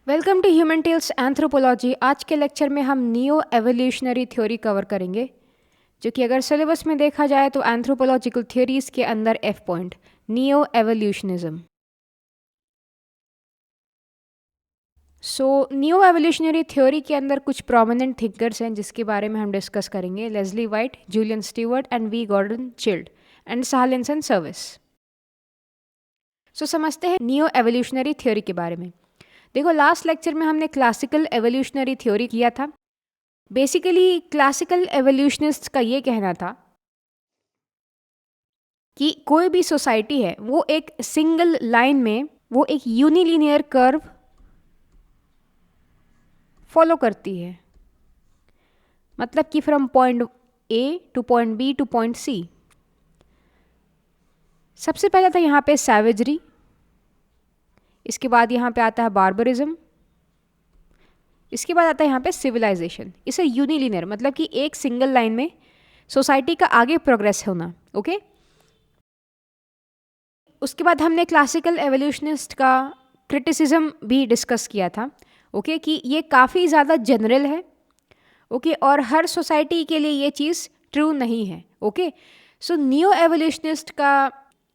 Welcome to human tales anthropology. आज के lecture में हम नियो एवोल्यूशनरी थ्योरी कवर करेंगे, जो कि अगर सिलेबस में देखा जाए तो एंथ्रोपोलॉजिकल थ्योरीज के अंदर एफ पॉइंट नियो एवोल्यूशनिज्म। सो नियो एवोल्यूशनरी थ्योरी के अंदर कुछ प्रोमिनेंट थिंकर्स हैं जिसके बारे में हम डिस्कस करेंगे। Leslie White, Julian Steward and V Gordon Childe and Sahlins Service. So समझते हैं नियो एवोल्यूशनरी थ्योरी के बारे में। देखो, लास्ट लेक्चर में हमने क्लासिकल एवोल्यूशनरी थ्योरी किया था। बेसिकली क्लासिकल एवोल्यूशनिस्ट का ये कहना था कि कोई भी सोसाइटी है वो एक सिंगल लाइन में, वो एक यूनिलीनियर कर्व फॉलो करती है। मतलब कि from point A to point B to point C. सबसे पहले था यहाँ पे सैवेजरी, इसके बाद यहाँ पे आता है बार्बरिज्म, इसके बाद आता है यहाँ पे सिविलाइजेशन। इसे यूनिलीनियर मतलब कि एक सिंगल लाइन में सोसाइटी का आगे प्रोग्रेस होना। ओके, उसके बाद हमने क्लासिकल एवोल्यूशनिस्ट का क्रिटिसिज्म भी डिस्कस किया था। ओके, कि ये काफ़ी ज़्यादा जनरल है। ओके, और हर सोसाइटी के लिए ये चीज़ ट्रू नहीं है। ओके, सो नियो एवोल्यूशनिस्ट का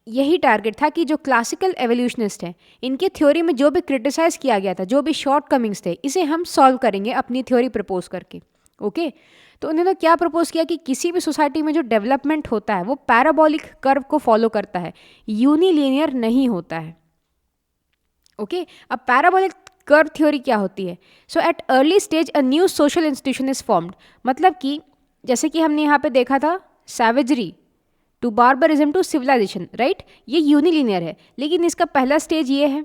यही टारगेट था कि जो क्लासिकल एवोल्यूशनिस्ट हैं, इनके थ्योरी में जो भी क्रिटिसाइज़ किया गया था, जो भी शॉर्ट कमिंग्स थे, इसे हम सॉल्व करेंगे अपनी थ्योरी प्रपोज करके। ओके, तो उन्होंने क्या प्रपोज किया कि किसी भी सोसाइटी में जो डेवलपमेंट होता है वो पैराबोलिक कर्व को फॉलो करता है, यूनिलीनियर नहीं होता है। ओके, अब पैराबोलिक कर्व थ्योरी क्या होती है? So at early stage a new social institution is formed. मतलब कि जैसे कि हमने यहाँ पे देखा था, savagery to barbarism to civilisation, right? ये यूनिलीनियर है, लेकिन इसका पहला स्टेज ये है।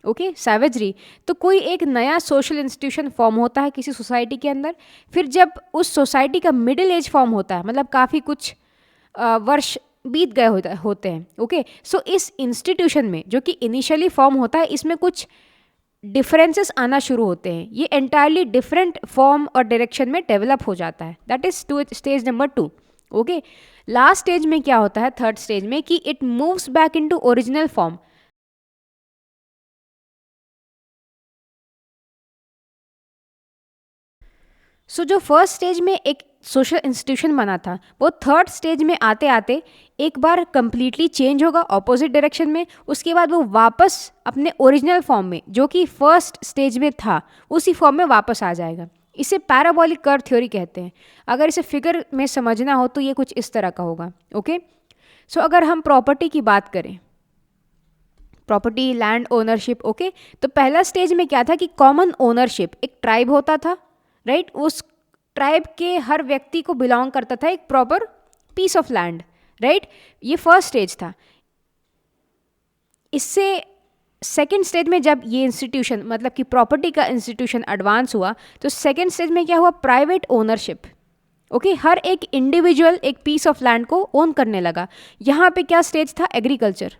Okay, savagery. तो कोई एक नया सोशल इंस्टीट्यूशन फॉर्म होता है किसी सोसाइटी के अंदर। फिर जब उस सोसाइटी का मिडिल एज फॉर्म होता है, मतलब काफ़ी कुछ वर्ष बीत गए होते हैं। ओके, सो इस इंस्टीट्यूशन में जो कि इनिशियली फॉर्म होता है, इसमें कुछ डिफरेंसेस आना शुरू होते हैं। ये एंटायरली डिफरेंट फॉर्म और डायरेक्शन में डेवलप हो जाता है। That is stage number 2। Okay, last stage में क्या होता है, थर्ड स्टेज में, कि it moves back into original form. So जो फर्स्ट स्टेज में एक सोशल इंस्टीट्यूशन बना था, वो थर्ड स्टेज में आते आते एक बार कंप्लीटली चेंज होगा ऑपोजिट डायरेक्शन में। उसके बाद वो वापस अपने ओरिजिनल फॉर्म में, जो कि फर्स्ट स्टेज में था, उसी फॉर्म में वापस आ जाएगा। इसे पैराबोलिक कर्व थ्योरी कहते हैं। अगर इसे फिगर में समझना हो तो ये कुछ इस तरह का होगा। ओके, सो अगर हम प्रॉपर्टी की बात करें, प्रॉपर्टी, लैंड ओनरशिप। ओके, तो पहला स्टेज में क्या था कि कॉमन ओनरशिप, एक ट्राइब होता था, राइट? उस ट्राइब के हर व्यक्ति को बिलोंग करता था एक proper piece of land, right? ये फर्स्ट स्टेज था। इससे सेकेंड स्टेज में जब ये इंस्टीट्यूशन, मतलब कि प्रॉपर्टी का इंस्टीट्यूशन एडवांस हुआ, तो सेकेंड स्टेज में क्या हुआ, प्राइवेट ओनरशिप। ओके, हर एक इंडिविजुअल एक पीस ऑफ लैंड को ओन करने लगा। यहाँ पे क्या स्टेज था, एग्रीकल्चर,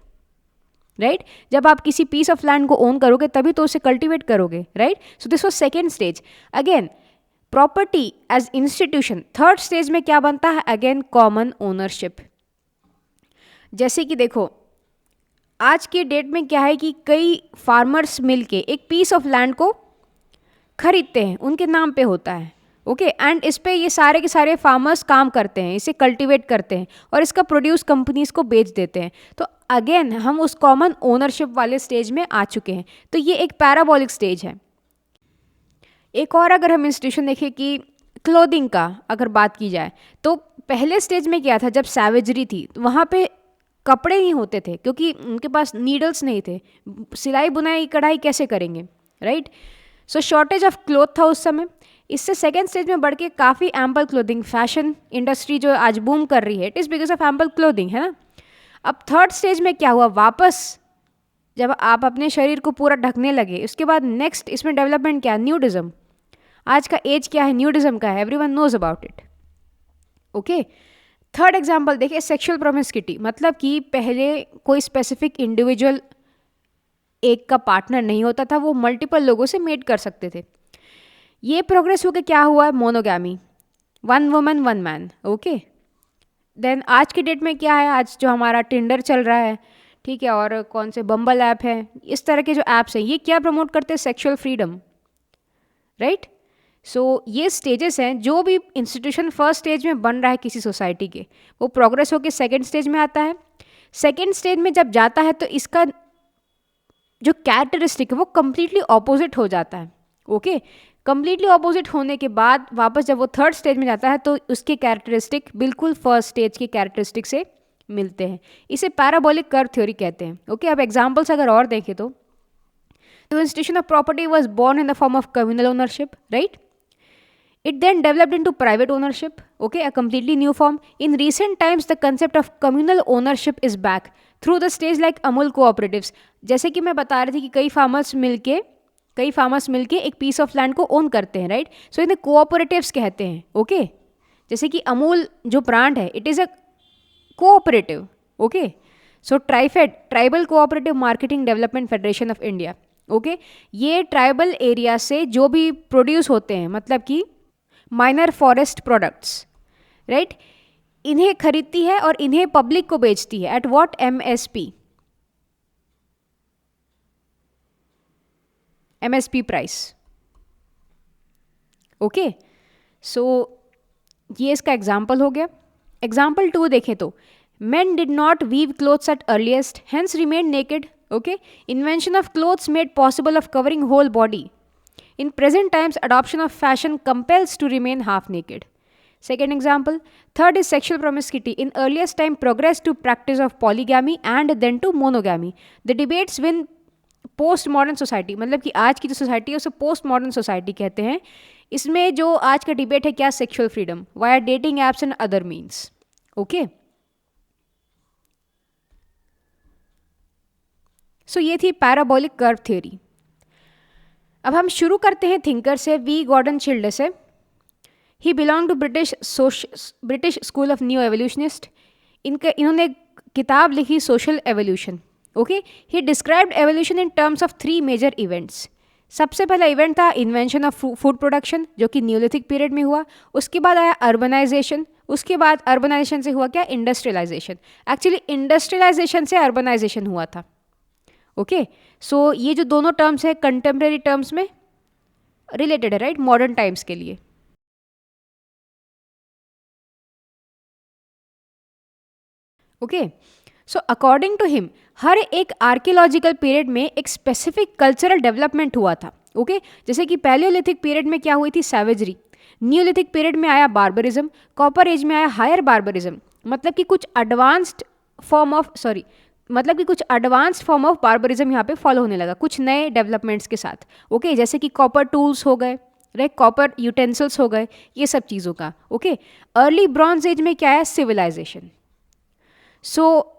राइट? जब आप किसी पीस ऑफ लैंड को ओन करोगे तभी तो उसे कल्टीवेट करोगे, right? So this was second stage. Again property as institution. Third stage में क्या बनता है, अगेन कॉमन ओनरशिप। जैसे कि देखो, आज के डेट में क्या है कि कई फार्मर्स मिलके एक पीस ऑफ लैंड को खरीदते हैं, उनके नाम पे होता है। ओके, एंड इस पे ये सारे के सारे फार्मर्स काम करते हैं, इसे कल्टीवेट करते हैं और इसका प्रोड्यूस कंपनीज को बेच देते हैं। तो अगेन हम उस कॉमन ओनरशिप वाले स्टेज में आ चुके हैं। तो ये एक पैराबोलिक स्टेज है। एक और अगर हम इंस्टीट्यूशन देखें कि क्लोथिंग का अगर बात की जाए, तो पहले स्टेज में क्या था, जब सैवेजरी थी वहाँ पे कपड़े नहीं होते थे, क्योंकि उनके पास नीडल्स नहीं थे। सिलाई बुनाई कढ़ाई कैसे करेंगे, right? So shortage of cloth था उस समय। इससे सेकेंड स्टेज में बढ़ के काफ़ी एम्पल क्लोथिंग, फैशन इंडस्ट्री जो आज बूम कर रही है, it is because of ample clothing, है ना? अब थर्ड स्टेज में क्या हुआ, वापस जब आप अपने शरीर को पूरा ढकने लगे, उसके बाद नेक्स्ट इसमें डेवलपमेंट क्या, न्यूडिज्म। आज का एज क्या है, न्यूडिज्म का है, everyone knows about it. Okay, third example देखिए, सेक्सुअल प्रोमिस्क्यूटी। मतलब कि पहले कोई स्पेसिफिक इंडिविजुअल एक का पार्टनर नहीं होता था, वो मल्टीपल लोगों से मेट कर सकते थे। ये प्रोग्रेस होकर क्या हुआ, monogamy, one woman one man. Okay, then आज के डेट में क्या है, आज जो हमारा टिंडर चल रहा है, ठीक है, और कौन से बम्बल ऐप है, इस तरह के जो ऐप्स हैं ये क्या प्रमोट करते हैं, सेक्सुअल फ्रीडम, राइट। सो ये स्टेजेस हैं, जो भी इंस्टीट्यूशन फर्स्ट स्टेज में बन रहा है किसी सोसाइटी के, वो प्रोग्रेस होकर सेकेंड स्टेज में आता है। सेकेंड स्टेज में जब जाता है तो इसका जो कैरेक्टरिस्टिक है वो कम्प्लीटली ऑपोजिट हो जाता है। ओके, कम्प्लीटली ऑपोजिट होने के बाद वापस जब वो थर्ड स्टेज में जाता है तो उसके कैरेक्टरिस्टिक बिल्कुल फर्स्ट स्टेज के कैरेक्टरिस्टिक से मिलते हैं। इसे पैराबोलिक कर्व थ्योरी कहते हैं। ओके, अब एग्जांपल्स अगर और देखें तो institution of property was born in the form of communal ownership, right. It then developed into private ownership, okay, a completely new form. In recent times, the concept of communal ownership is back through the stage like Amul cooperatives. जैसे कि मैं बता रही थी कि कई farmers मिलके एक पीस ऑफ लैंड को ओन करते हैं, राइट। सो इन्हें कोऑपरेटिव्स कहते हैं। ओके, जैसे कि अमूल जो ब्रांड है, it is a cooperative. Okay, so TRIFED, tribal cooperative marketing development federation of India. Okay, ये ट्राइबल एरिया से जो भी प्रोड्यूस होते हैं, मतलब कि माइनर फॉरेस्ट प्रोडक्ट्स, राइट, इन्हें खरीदती है और इन्हें पब्लिक को बेचती है at what, MSP price. Okay, so ये इसका एग्जाम्पल हो गया। एग्जाम्पल 2 देखें तो men did not weave clothes at earliest, hence remained naked. Okay, invention of clothes made possible of covering whole body. In present times, adoption of fashion compels to remain half naked. Second example. Third is sexual promiscuity. In earliest time, progress to practice of polygamy and then to monogamy. The debates win post modern society, मतलब कि आज की जो society है उसे post modern society कहते हैं। इसमें जो आज का डिबेट है क्या, sexual freedom via dating apps and other means. Okay, so ये थी पैराबोलिक कर्व थ्योरी। अब हम शुरू करते हैं थिंकर से, वी गॉर्डन चिल्डे से। He belong to British school of new evolutionist. इन्होंने किताब लिखी social evolution. Okay, he described evolution in terms of 3 major events. सबसे पहला इवेंट था इन्वेंशन ऑफ फूड प्रोडक्शन, जो कि न्यूलिथिक पीरियड में हुआ। उसके बाद आया अर्बनाइजेशन, उसके बाद अर्बनाइजेशन से हुआ क्या, इंडस्ट्रियलाइजेशन। एक्चुअली इंडस्ट्रियलाइजेशन से अर्बनाइजेशन हुआ था। ओके, सो ये जो दोनों टर्म्स है कंटेम्प्रेरी टर्म्स में रिलेटेड है, राइट, मॉडर्न टाइम्स के लिए। Okay, so according to him हर एक आर्कियोलॉजिकल पीरियड में एक स्पेसिफिक कल्चरल डेवलपमेंट हुआ था। ओके, जैसे कि पैलियोलिथिक पीरियड में क्या हुई थी, सैवेजरी। न्यूलिथिक पीरियड में आया बार्बरिज्म। कॉपर एज में आया हायर बार्बरिज्म, मतलब कि कुछ एडवांस्ड फॉर्म ऑफ बार्बरिज्म यहाँ पे फॉलो होने लगा कुछ नए डेवलपमेंट्स के साथ। ओके, जैसे कि कॉपर टूल्स हो गए, राइट, कॉपर यूटेंसिल्स हो गए, ये सब चीज़ों का। ओके, अर्ली ब्रॉन्ज एज में क्या है, सिविलाइजेशन। सो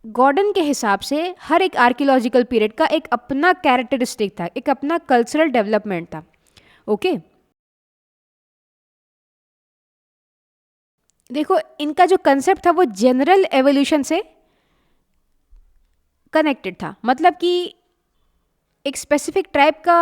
गॉर्डन के हिसाब से हर एक आर्कियोलॉजिकल पीरियड का एक अपना कैरेक्टरिस्टिक था, एक अपना कल्चरल डेवलपमेंट था। ओके, देखो इनका जो कंसेप्ट था वो जनरल एवोल्यूशन से कनेक्टेड था, मतलब कि एक स्पेसिफिक ट्राइब का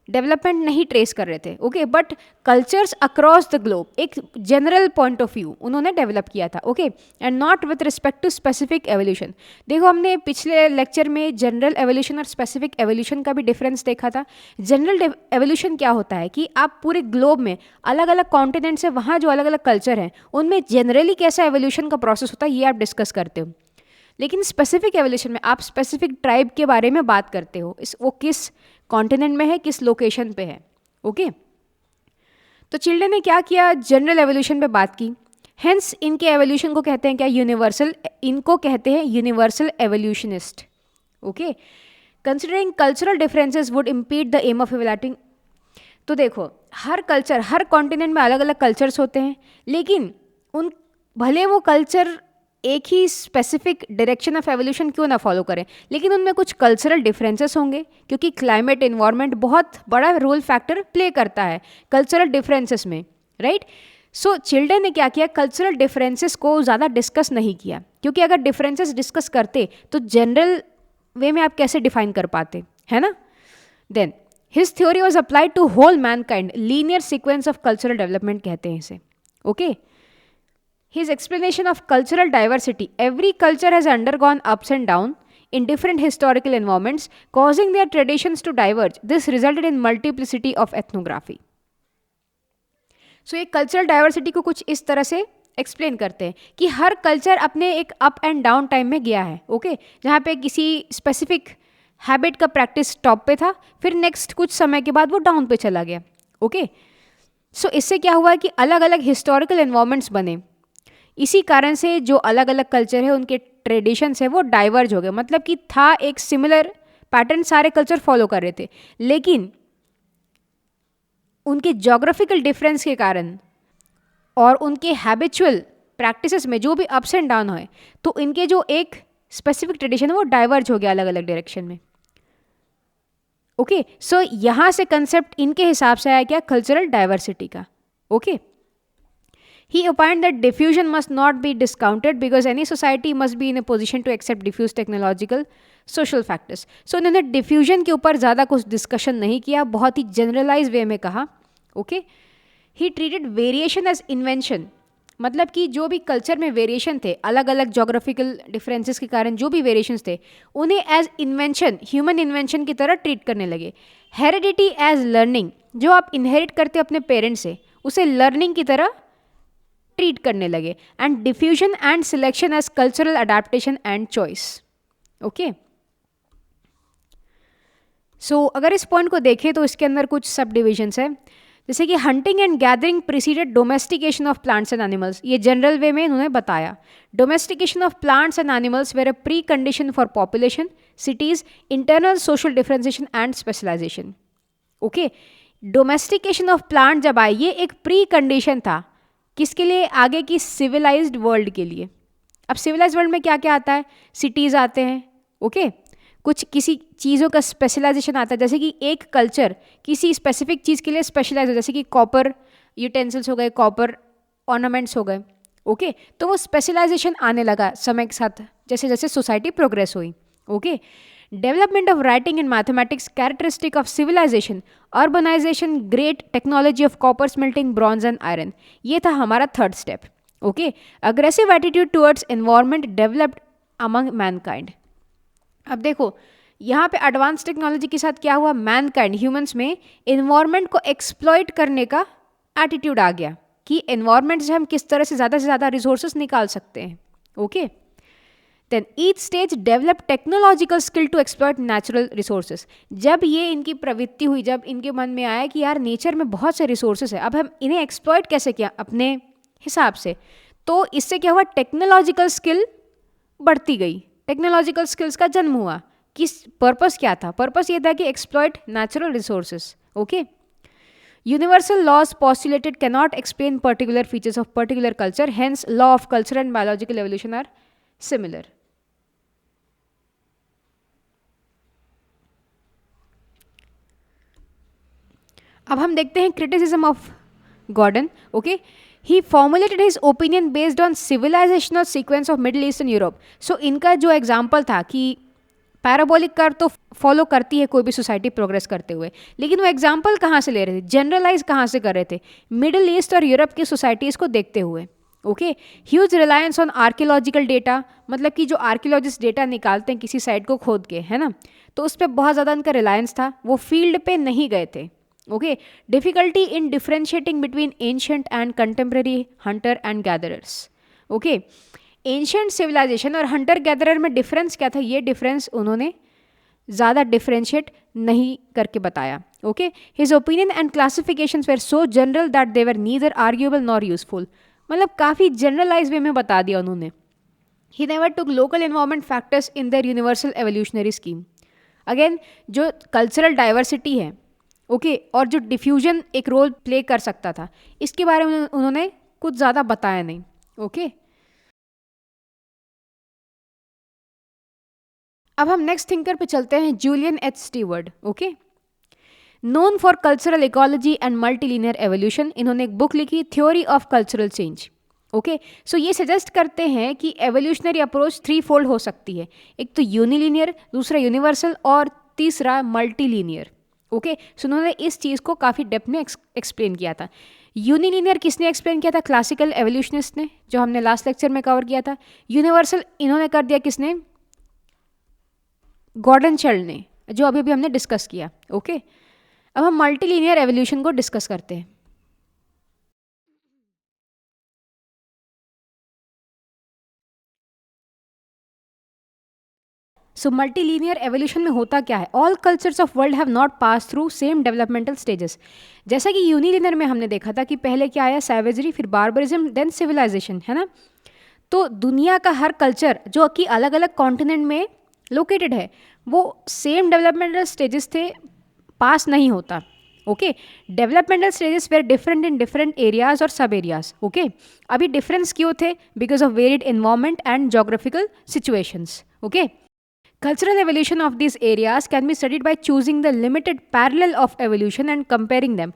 डेवलपमेंट नहीं ट्रेस कर रहे थे। Okay, but cultures across the globe एक जनरल पॉइंट ऑफ व्यू उन्होंने डेवलप किया था। Okay, and not with respect to specific evolution. देखो हमने पिछले लेक्चर में जनरल एवोल्यूशन और स्पेसिफिक एवोल्यूशन का भी डिफरेंस देखा था। जनरल एवोल्यूशन क्या होता है कि आप पूरे ग्लोब में अलग अलग कॉन्टिनेंट से वहाँ जो अलग अलग कल्चर हैं उनमें जनरली कैसा एवोल्यूशन का प्रोसेस होता है ये आप डिस्कस करते हो। लेकिन स्पेसिफिक एवोल्यूशन में आप स्पेसिफिक ट्राइब के बारे में बात करते हो, वो किस कॉन्टिनेंट में है, किस लोकेशन पे है। ओके, तो चिल्ड्रन ने क्या किया, जनरल एवोल्यूशन पे बात की। हेंस इनके एवोल्यूशन को कहते हैं क्या, यूनिवर्सल। इनको कहते हैं universal evolutionist. Okay, considering cultural differences would impede the aim of evaluating. तो देखो हर कल्चर, हर कॉन्टिनेंट में अलग अलग कल्चर्स होते हैं, लेकिन उन भले वो कल्चर एक ही स्पेसिफिक डायरेक्शन ऑफ एवोल्यूशन क्यों ना फॉलो करें, लेकिन उनमें कुछ कल्चरल डिफरेंसेस होंगे, क्योंकि क्लाइमेट इन्वायरमेंट बहुत बड़ा रोल फैक्टर प्ले करता है कल्चरल डिफरेंसेस में, राइट। सो चिल्ड्रन ने क्या किया, कल्चरल डिफरेंसेस को ज़्यादा डिस्कस नहीं किया, क्योंकि अगर डिफरेंसेस डिस्कस करते तो जनरल वे में आप कैसे डिफाइन कर पाते, है ना। Then his theory was applied to whole mankind, linear sequence of cultural development कहते हैं इसे। Okay, His explanation of cultural diversity: every culture has undergone ups and downs in different historical environments, causing their traditions to diverge. This resulted in multiplicity of ethnography. सो ये cultural diversity को कुछ इस तरह से explain करते हैं कि हर culture अपने एक अप एंड डाउन टाइम में गया है, ओके जहाँ पे किसी स्पेसिफिक हैबिट का प्रैक्टिस टॉप पे था, फिर नेक्स्ट कुछ समय के बाद वो डाउन पे चला गया, ओके सो इससे क्या हुआ कि अलग अलग हिस्टोरिकल एनवायरनमेंट्स बने। इसी कारण से जो अलग अलग कल्चर है उनके ट्रेडिशंस है वो डाइवर्ज हो गए, मतलब कि था एक सिमिलर पैटर्न, सारे कल्चर फॉलो कर रहे थे, लेकिन उनके जोग्राफिकल डिफरेंस के कारण और उनके हैबिचुअल प्रैक्टिसेस में जो भी अप्स एंड डाउन हुए, तो इनके जो एक स्पेसिफिक ट्रेडिशन है वो डाइवर्ज हो गया अलग अलग डायरेक्शन में, ओके सो यहाँ से कंसेप्ट इनके हिसाब से आया क्या, कल्चरल डाइवर्सिटी का, okay He opined that diffusion must not be discounted because any society must be in a position to accept diffuse technological social factors. So इन्होंने diffusion के ऊपर ज़्यादा कुछ डिस्कशन नहीं किया, बहुत ही जनरलाइज वे में कहा, okay He treated variation as invention, मतलब कि जो भी कल्चर में वेरिएशन थे, अलग अलग जोग्राफिकल डिफरेंसेस के कारण जो भी वेरिएशंस थे उन्हें एज इन्वेंशन, ह्यूमन इन्वेंशन की तरह ट्रीट करने लगे। हेरिडिटी एज लर्निंग, जो आप इनहेरिट करते अपने पेरेंट्स से उसे लर्निंग की तरह ट्रीट करने लगे। And diffusion and selection as cultural adaptation and choice, okay so अगर इस पॉइंट को देखें तो इसके अंदर कुछ सब डिविजन्स है, जैसे कि hunting and gathering preceded domestication of plants and animals, ये जनरल वे में उन्होंने बताया। Domestication of plants and animals were a precondition for population, cities, internal social differentiation and specialisation, okay domestication of plant जब आए ये एक pre condition था, किसके लिए, आगे की सिविलाइज्ड वर्ल्ड के लिए। अब सिविलाइज्ड वर्ल्ड में क्या क्या आता है, सिटीज़ आते हैं, ओके कुछ किसी चीज़ों का स्पेशलाइजेशन आता है, जैसे कि एक कल्चर किसी स्पेसिफिक चीज़ के लिए स्पेशलाइज हो, जैसे कि कॉपर यूटेंसिल्स हो गए, कॉपर ऑर्नामेंट्स हो गए, ओके तो वो स्पेशलाइजेशन आने लगा समय के साथ जैसे जैसे सोसाइटी प्रोग्रेस हुई, okay development of writing in mathematics, characteristic of civilisation, urbanisation, great technology of copper smelting, bronze and iron, ये था हमारा third step, okay aggressive attitude towards environment developed among mankind. अब देखो यहाँ पे एडवांस टेक्नोलॉजी के साथ क्या हुआ, मैनकाइंड ह्यूमंस में एनवायरनमेंट को एक्सप्लॉइट करने का एटीट्यूड आ गया कि एनवायरनमेंट से हम किस तरह से ज़्यादा रिसोर्सेज निकाल सकते हैं, okay then each stage develop technological skill to exploit natural resources. जब ये इनकी प्रवृत्ति हुई, जब इनके मन में आया कि यार नेचर में बहुत से रिसोर्सेज है, अब हम इन्हें एक्सप्लॉइट कैसे किया अपने हिसाब से, तो इससे क्या हुआ, टेक्नोलॉजिकल स्किल बढ़ती गई, टेक्नोलॉजिकल स्किल्स का जन्म हुआ। किस पर्पस क्या था, पर्पस ये था कि exploit natural resources, okay universal laws postulated cannot explain particular features of particular culture, hence law of culture and biological evolution are similar. अब हम देखते हैं criticism of Gordon, okay he formulated his opinion based on civilisational sequence of Middle East and Europe. So इनका जो example था कि parabolic curve तो follow करती है कोई भी सोसाइटी प्रोग्रेस करते हुए, लेकिन वो एग्जाम्पल कहाँ से ले रहे थे, जनरलाइज कहाँ से कर रहे थे, मिडिल ईस्ट और यूरोप की सोसाइटीज़ को देखते हुए, okay huge reliance on archaeological data, मतलब कि जो आर्कियोलॉजिस्ट डेटा निकालते हैं किसी साइट को खोद के, है ना, तो उस पर बहुत ज़्यादा उनका रिलायंस था, वो फील्ड पे नहीं गए थे, okay difficulty in differentiating between ancient and contemporary hunter and gatherers, okay ancient civilisation और हंटर गैदरर में डिफरेंस क्या था, ये डिफरेंस उन्होंने ज़्यादा डिफ्रेंशिएट नहीं करके बताया, okay his opinion and classifications were so general that they were neither arguable nor useful, मतलब काफ़ी जनरलाइज वे में बता दिया उन्होंने। He never took local environment factors in their universal evolutionary scheme. Again जो कल्चरल डाइवर्सिटी है, okay और जो डिफ्यूजन एक रोल प्ले कर सकता था, इसके बारे में उन्होंने कुछ ज़्यादा बताया नहीं, ओके अब हम नेक्स्ट थिंकर पे चलते हैं, Julian H Steward, okay known for cultural ecology and multilinear evolution. इन्होंने एक बुक लिखी, theory of cultural change, okay so ये सजेस्ट करते हैं कि एवोल्यूशनरी अप्रोच थ्री फोल्ड हो सकती है, एक तो यूनिलीनियर, दूसरा यूनिवर्सल और तीसरा मल्टीलीनियर, ओके, सो उन्होंने इस चीज़ को काफ़ी डेप्थ में एक्सप्लेन किया था। यूनिलीनियर किसने एक्सप्लेन किया था? क्लासिकल एवोल्यूशनिस्ट ने, जो हमने लास्ट लेक्चर में कवर किया था। यूनिवर्सल इन्होंने कर दिया किसने? गॉर्डन चाइल्ड ने, जो अभी भी हमने डिस्कस किया। ओके, अब हम मल्टीलीनियर एवोल्यूशन को डिस्कस करते हैं। सो मल्टीलीनियर एवोल्यूशन में होता क्या है? All cultures of world have not pass through same developmental stages. जैसा कि यूनिलीनियर में हमने देखा था कि पहले क्या आया? सैवेजरी, फिर बार्बरिज्म, देन सिविलाइजेशन, है ना। तो दुनिया का हर कल्चर जो कि अलग अलग कॉन्टिनेंट में लोकेटेड है, वो सेम डेवलपमेंटल स्टेजेस थे, पास नहीं होता। Okay, developmental stages were different in different areas और सब एरियाज। ओके, अभी डिफरेंस क्यों थे? Because of varied environment and geographical situations. Okay, cultural evolution of these areas can be studied by choosing the limited parallel of evolution and comparing them.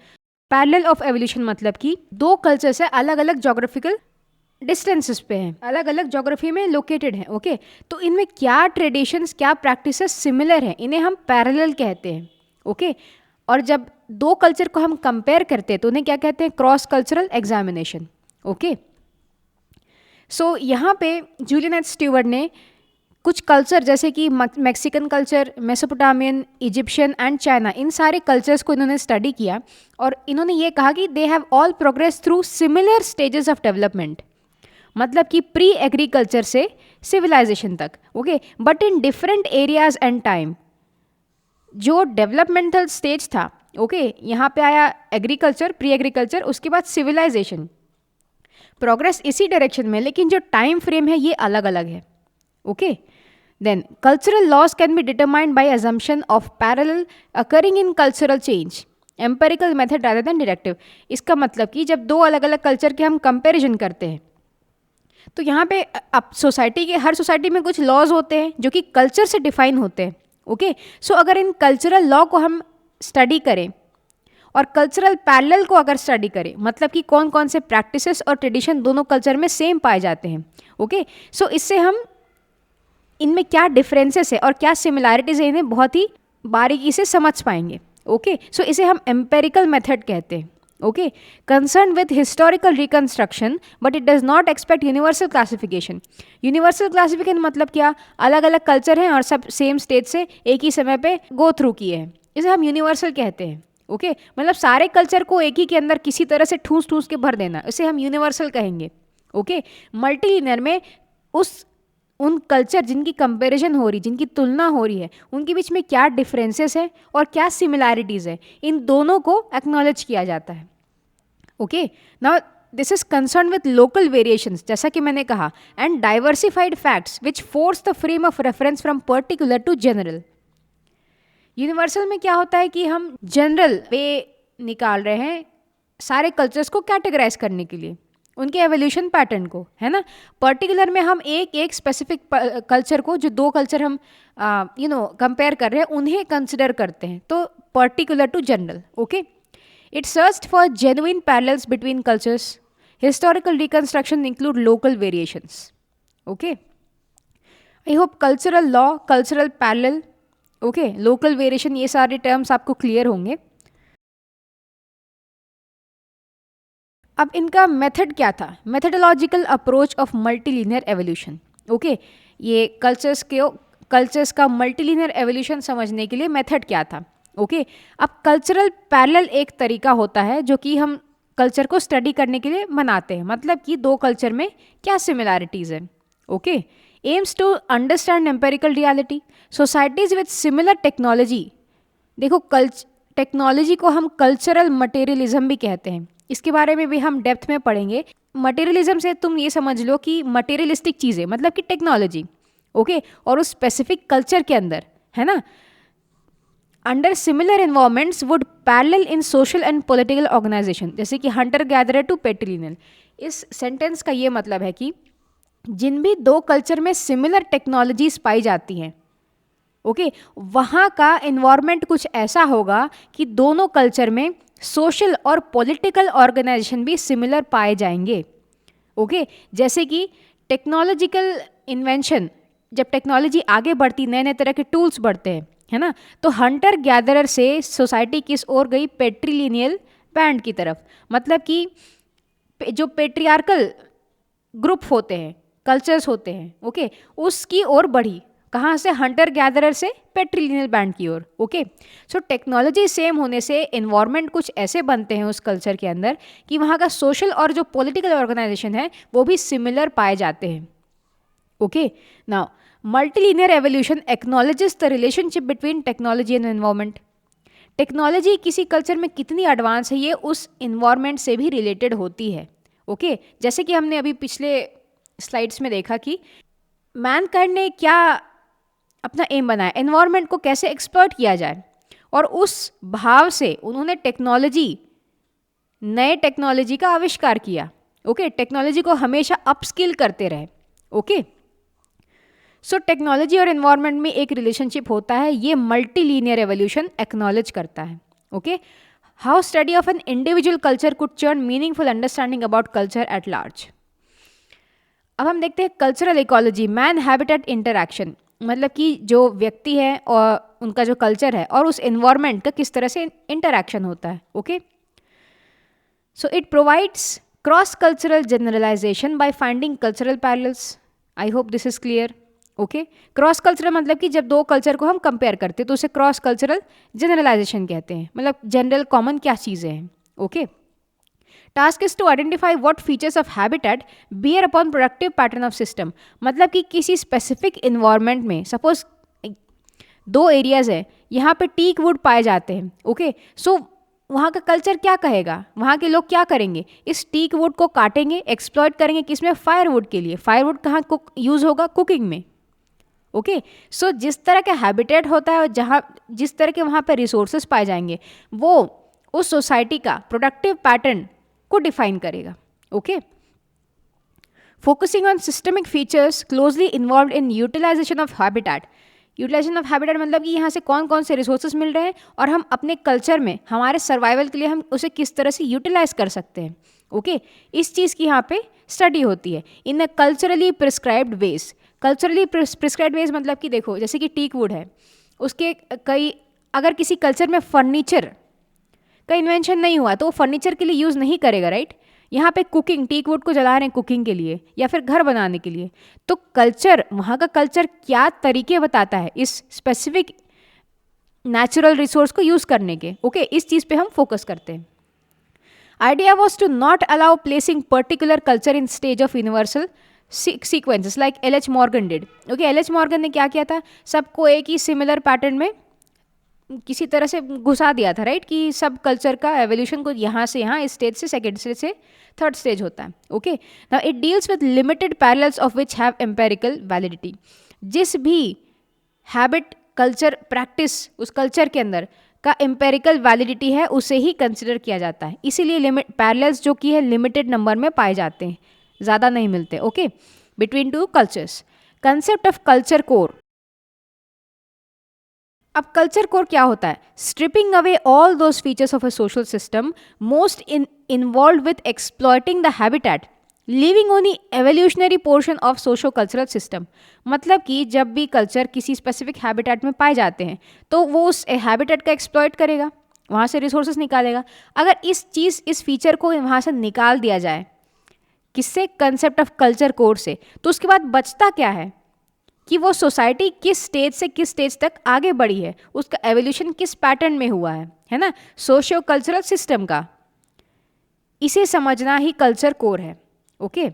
Parallel of evolution मतलब कि दो cultures है, अलग अलग geographical distances पे हैं, अलग अलग जोग्राफी में लोकेटेड हैं। ओके, तो इनमें क्या ट्रेडिशंस, क्या प्रैक्टिसेस सिमिलर हैं, इन्हें हम पैरेलल कहते हैं। ओके, और जब दो कल्चर को हम कंपेयर करते हैं तो उन्हें क्या कहते हैं? Cross cultural examination. ओके, सो यहाँ पे जूलियन एच स्टीवर्ट ने कुछ कल्चर जैसे कि Mexican culture, Mesopotamian, Egyptian and China, इन सारे कल्चर्स को इन्होंने स्टडी किया और इन्होंने ये कहा कि they have all progress through similar stages of development, मतलब कि प्री एग्रीकल्चर से सिविलाइजेशन तक। Okay, but in different areas and time. जो डेवलपमेंटल स्टेज था, ओके, यहाँ पे आया एग्रीकल्चर, प्री एग्रीकल्चर, उसके बाद सिविलाइजेशन, प्रोग्रेस इसी डायरेक्शन में, लेकिन जो टाइम फ्रेम है ये अलग अलग है। Okay, then cultural laws can be determined by assumption of parallel occurring in cultural change, empirical method rather than directive। इसका मतलब कि जब दो अलग अलग कल्चर के हम कंपैरिजन करते हैं तो यहाँ पे अब सोसाइटी के, हर सोसाइटी में कुछ लॉज होते हैं जो कि कल्चर से डिफाइन होते हैं। ओके, सो अगर इन कल्चरल लॉ को हम स्टडी करें और कल्चरल पैरेलल को अगर स्टडी करें, मतलब कि कौन कौन से प्रैक्टिसेस और ट्रेडिशन दोनों कल्चर में सेम पाए जाते हैं। ओके, सो इससे हम इनमें क्या डिफरेंसेस है और क्या सिमिलैरिटीज है इन्हें बहुत ही बारीकी से समझ पाएंगे। ओके, सो इसे हम एम्पेरिकल मेथड कहते हैं। Okay, concern with historical reconstruction but it does not expect universal classification. Universal classification मतलब क्या? अलग अलग कल्चर हैं और सब सेम स्टेज से एक ही समय पे गो थ्रू किए हैं, इसे हम यूनिवर्सल कहते हैं। ओके, मतलब सारे कल्चर को एक ही के अंदर किसी तरह से ठूस ठूस के भर देना, इसे हम यूनिवर्सल कहेंगे। ओके, मल्टीलिनियर में उन कल्चर जिनकी कंपैरिजन हो रही, जिनकी तुलना हो रही है, उनके बीच में क्या डिफरेंसेस है और क्या सिमिलैरिटीज़ है, इन दोनों को एक्नॉलेज किया जाता है। Okay, now this is concern with local variations, जैसा कि मैंने कहा, and diversified facts which force the frame of reference from particular to general. Universal में क्या होता है कि हम जनरल वे निकाल रहे हैं सारे कल्चर्स को कैटेगराइज करने के लिए, उनके एवोल्यूशन पैटर्न को, है ना। पर्टिकुलर में हम एक एक स्पेसिफिक कल्चर को, जो दो कल्चर हम कंपेयर कर रहे हैं, उन्हें कंसिडर करते हैं, तो particular to general. Okay, it searched for genuine parallels between cultures. Historical reconstruction include local variations. Okay, I hope cultural law, cultural parallel, okay, local variation, ये सारे टर्म्स आपको क्लियर होंगे। अब इनका मेथड क्या था? Methodological approach of multilinear evolution. Okay, ये cultures का मल्टीलिनियर एवोल्यूशन समझने के लिए मेथड क्या था? ओके, अब कल्चरल पैरेलल एक तरीका होता है जो कि हम कल्चर को स्टडी करने के लिए बनाते हैं, मतलब कि दो कल्चर में क्या सिमिलैरिटीज़ हैं। Okay, aims to understand empirical reality. Societies with similar technology, देखो टेक्नोलॉजी को हम कल्चरल मटेरियलिज्म भी कहते हैं, इसके बारे में भी हम डेप्थ में पढ़ेंगे। मटेरियलिज्म से तुम ये समझ लो कि मटेरियलिस्टिक चीज़ें, मतलब कि टेक्नोलॉजी। ओके, और उस स्पेसिफिक कल्चर के अंदर, है ना, under similar environments would parallel in social and political organisation, जैसे कि हंटर गैदरर टू पेट्रिलिनियल। इस सेंटेंस का ये मतलब है कि जिन भी दो कल्चर में सिमिलर टेक्नोलॉजीज पाई जाती हैं, ओके, वहाँ का इन्वायरमेंट कुछ ऐसा होगा कि दोनों कल्चर में सोशल और पॉलिटिकल ऑर्गेनाइजेशन भी सिमिलर पाए जाएंगे। ओके, जैसे कि टेक्नोलॉजिकल इन्वेंशन, जब टेक्नोलॉजी आगे बढ़ती, नए नए तरह के टूल्स बढ़ते हैं, है ना। तो हंटर गैदरर से सोसाइटी किस ओर गई, पेट्रीलिनियल बैंड की तरफ, मतलब कि जो पेट्रियार्कल ग्रुप होते हैं, कल्चर्स होते हैं, ओके, उसकी ओर बढ़ी। कहाँ से, हंटर गैदरर से पेट्रीलिनियल बैंड की ओर। ओके, सो टेक्नोलॉजी सेम होने से इन्वायरमेंट कुछ ऐसे बनते हैं उस कल्चर के अंदर कि वहाँ का सोशल और जो पॉलिटिकल ऑर्गेनाइजेशन है वो भी सिमिलर पाए जाते हैं। Okay, now multilinear evolution acknowledges the relationship between technology and environment. Technology किसी कल्चर में कितनी एडवांस है ये उस इन्वायरमेंट से भी रिलेटेड होती है। ओके, जैसे कि हमने अभी पिछले स्लाइड्स में देखा कि मैनकाइंड ने क्या अपना एम बनाया, एनवायरनमेंट को कैसे एक्सप्लॉइट किया जाए, और उस भाव से उन्होंने नए टेक्नोलॉजी का आविष्कार किया। ओके, टेक्नोलॉजी को हमेशा अपस्किल करते रहे। ओके, सो टेक्नोलॉजी और एनवायरनमेंट में एक रिलेशनशिप होता है, ये मल्टीलीनियर एवोल्यूशन एक्नॉलेज करता है। Okay, how study of an individual culture could churn meaningful understanding about culture at large. अब हम देखते हैं cultural ecology, man habitat interaction, मतलब कि जो व्यक्ति है और उनका जो कल्चर है और उस एनवायरनमेंट का किस तरह से इंटरैक्शन होता है। Okay, so it provides cross cultural generalisation by finding cultural parallels. I hope this is clear. Okay, cross cultural मतलब कि जब दो कल्चर को हम कंपेयर करते हैं तो उसे क्रॉस कल्चरल जनरलाइजेशन कहते हैं, मतलब जनरल कॉमन क्या चीज़ें हैं। Okay, task is to identify what features of habitat bear upon productive pattern of system, मतलब कि किसी स्पेसिफिक इन्वायरमेंट में सपोज दो एरियाज है, यहाँ पे टीक वुड पाए जाते हैं। ओके, सो वहाँ का कल्चर क्या कहेगा, वहाँ के लोग क्या करेंगे, इस टीक वुड को काटेंगे, एक्सप्लॉइट करेंगे किसमें, फायरवुड के लिए। फायरवुड कहाँ यूज़ होगा, कुकिंग में। ओके, सो जिस तरह का हैबिटेट होता है और जहाँ जिस तरह के वहाँ पर रिसोर्सेज पाए जाएंगे वो उस सोसाइटी का प्रोडक्टिव पैटर्न को डिफाइन करेगा। Okay, focusing on systemic features closely involve in utilisation of habitat. Utilisation of habitat मतलब कि यहाँ से कौन कौन से रिसोर्सेज मिल रहे हैं और हम अपने कल्चर में हमारे सर्वाइवल के लिए हम उसे किस तरह से यूटिलाइज कर सकते हैं। ओके, इस चीज़ की यहाँ पे स्टडी होती है in a culturally prescribed ways. Culturally prescribed ways मतलब कि देखो जैसे कि टीक वुड है, उसके कई अगर किसी कल्चर में फर्नीचर का इन्वेंशन नहीं हुआ तो वो फर्नीचर के लिए यूज़ नहीं करेगा, राइट। यहाँ पे कुकिंग, टीक वुड को जला रहे हैं कुकिंग के लिए या फिर घर बनाने के लिए, तो कल्चर, वहाँ का कल्चर क्या तरीके बताता है इस स्पेसिफिक नेचुरल रिसोर्स को यूज़ करने के। ओके, इस चीज़ पे हम फोकस करते हैं। Idea was to not allow placing particular culture in stage of universal sequences like L H. Morgan did. Okay, L H. Morgan ने क्या किया था, सबको एक ही सिमिलर पैटर्न में किसी तरह से घुसा दिया था, राइट, कि सब कल्चर का एवोल्यूशन को यहाँ से यहाँ, इस स्टेज से सेकेंड स्टेज से थर्ड स्टेज होता है। Okay, now it deals with limited parallels of which have empirical validity. जिस भी हैबिट, कल्चर, प्रैक्टिस उस कल्चर के अंदर का एम्पेरिकल वैलिडिटी है उसे ही कंसिडर किया जाता है, इसीलिए लिमिट पैरेलल्स जो कि है लिमिटेड नंबर में पाए जाते हैं, ज़्यादा नहीं मिलते। Okay, between two cultures. Concept of culture core. अब कल्चर कोर क्या होता है, stripping away all those features of a social system most involve with exploiting the habitat, living only evolutionary portion of socio cultural system. मतलब कि जब भी culture किसी specific habitat में पाए जाते हैं तो वो उस हैबिटेट का एक्सप्लॉइट करेगा, वहाँ से रिसोर्सेज निकालेगा। अगर इस फीचर को वहाँ से निकाल दिया जाए किससे, कंसेप्ट ऑफ कल्चर कोर से, तो उसके बाद बचता क्या है कि वो सोसाइटी किस स्टेज से किस स्टेज तक आगे बढ़ी है, उसका एवोल्यूशन किस पैटर्न में हुआ है ना, सोशियो कल्चरल सिस्टम का। इसे समझना ही कल्चर कोर है। ओके,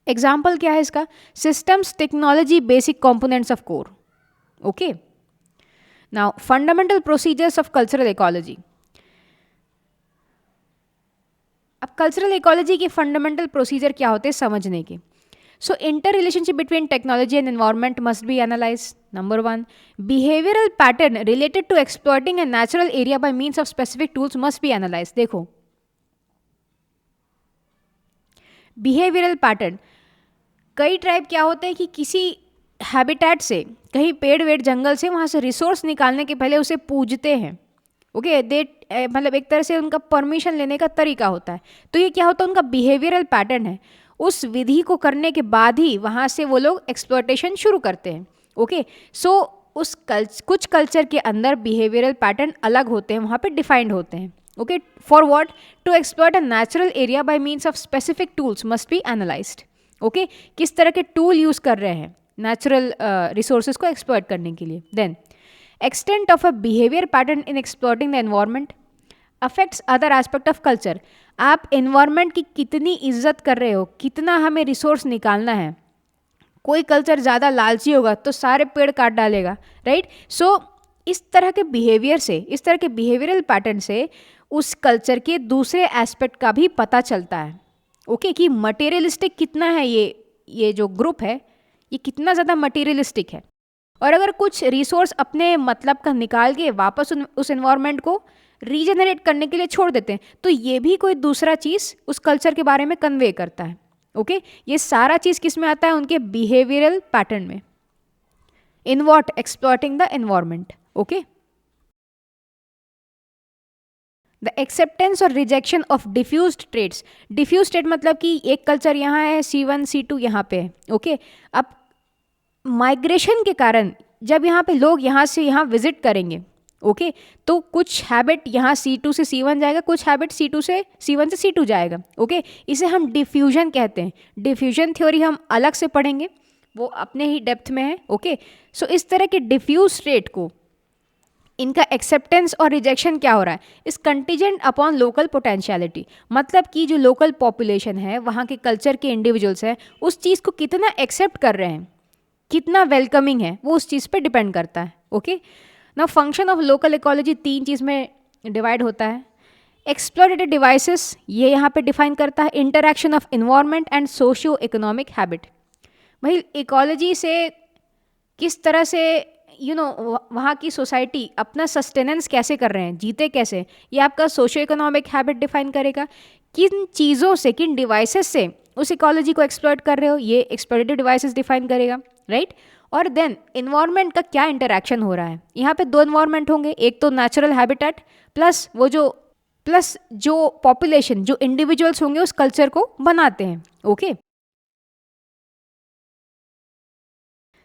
एग्जाम्पल क्या है इसका, systems, technology, basic components of core. Okay, now fundamental procedures of cultural ecology. अब कल्चरल इकोलॉजी के फंडामेंटल प्रोसीजर क्या होते हैं समझने के। So interrelationship between technology and environment must be analyzed. Number 1, behavioral pattern related to exploiting a natural area by means of specific tools must be analyzed. देखो, behavioral pattern, कई tribe क्या होते हैं कि किसी हैबिटेट से, कहीं पेड़ वेड़ जंगल से, वहाँ से रिसोर्स निकालने के पहले उसे पूजते हैं। ओके, मतलब एक तरह से उनका परमिशन लेने का तरीका होता है। तो ये क्या होता है, उनका बिहेवियरल पैटर्न है। उस विधि को करने के बाद ही वहाँ से वो लोग एक्सप्लॉयटेशन शुरू करते हैं। ओके, सो कुछ कल्चर के अंदर बिहेवियरल पैटर्न अलग होते हैं, वहाँ पे डिफाइंड होते हैं. Okay, for what? To exploit a natural area by means of specific tools must be analysed. Okay, किस तरह के टूल यूज़ कर रहे हैं नेचुरल रिसोर्सेज को एक्सप्लॉइट करने के लिए. Then extent of a behaviour pattern in exploiting the environment affects other aspect of culture. आप एनवायरनमेंट की कितनी इज्जत कर रहे हो, कितना हमें रिसोर्स निकालना है. कोई कल्चर ज़्यादा लालची होगा तो सारे पेड़ काट डालेगा, राइट. सो इस तरह के बिहेवियर से, इस तरह के बिहेवियरल पैटर्न से उस कल्चर के दूसरे एस्पेक्ट का भी पता चलता है. ओके, कि मटेरियलिस्टिक कितना है ये जो ग्रुप है, ये कितना ज़्यादा मटेरियलिस्टिक है. और अगर कुछ रिसोर्स अपने मतलब का निकाल के वापस उस एनवायरनमेंट को रीजनरेट करने के लिए छोड़ देते हैं, तो ये भी कोई दूसरा चीज़ उस कल्चर के बारे में कन्वे करता है. ओके, ये सारा चीज़ किस में आता है? उनके बिहेवियरल पैटर्न में. In what? Exploiting the environment. Okay, the acceptance और rejection of diffused traits. Diffuse trait मतलब कि एक कल्चर यहाँ है, C1 C2 यहाँ पे है. ओके, अब माइग्रेशन के कारण जब यहाँ पे लोग यहाँ से यहाँ विजिट करेंगे, ओके, तो कुछ हैबिट यहाँ C2 से C1 जाएगा, कुछ हैबिट C1 से C2 जाएगा. ओके, इसे हम डिफ्यूजन कहते हैं. डिफ्यूजन थ्योरी हम अलग से पढ़ेंगे, वो अपने ही डेप्थ में है. ओके, सो इस तरह के डिफ्यूज ट्रेड को, इनका एक्सेप्टेंस और रिजेक्शन क्या हो रहा है? इस कंटीजेंट अपॉन लोकल पोटेंशियलिटी. मतलब कि जो लोकल पॉपुलेशन है, वहाँ के कल्चर के इंडिविजुअल्स हैं, उस चीज़ को कितना एक्सेप्ट कर रहे हैं, कितना वेलकमिंग है, वो उस चीज़ पे डिपेंड करता है. ओके, ना फंक्शन ऑफ लोकल इकोलॉजी 3 चीज़ में डिवाइड होता है. एक्सप्लॉइटेड डिवाइसेस, ये यहाँ पे डिफाइन करता है interaction of environment and socio economic habit. भाई इकोलॉजी से किस तरह से वहाँ की सोसाइटी अपना सस्टेनेंस कैसे कर रहे हैं, जीते कैसे, ये आपका सोशियो इकोनॉमिक हैबिट डिफाइन करेगा. किन चीज़ों से, किन डिवाइसेस से उस इकोलॉजी को एक्सप्लॉइट कर रहे हो, ये एक्सप्लॉइटेड डिवाइसेस डिफाइन करेगा, राइट. और देन इन्वायरमेंट का क्या इंटरैक्शन हो रहा है. यहाँ पे 2 इन्वायरमेंट होंगे, एक तो नेचुरल हैबिटेट प्लस जो पॉपुलेशन, जो इंडिविजुअल्स होंगे उस कल्चर को बनाते हैं. Okay,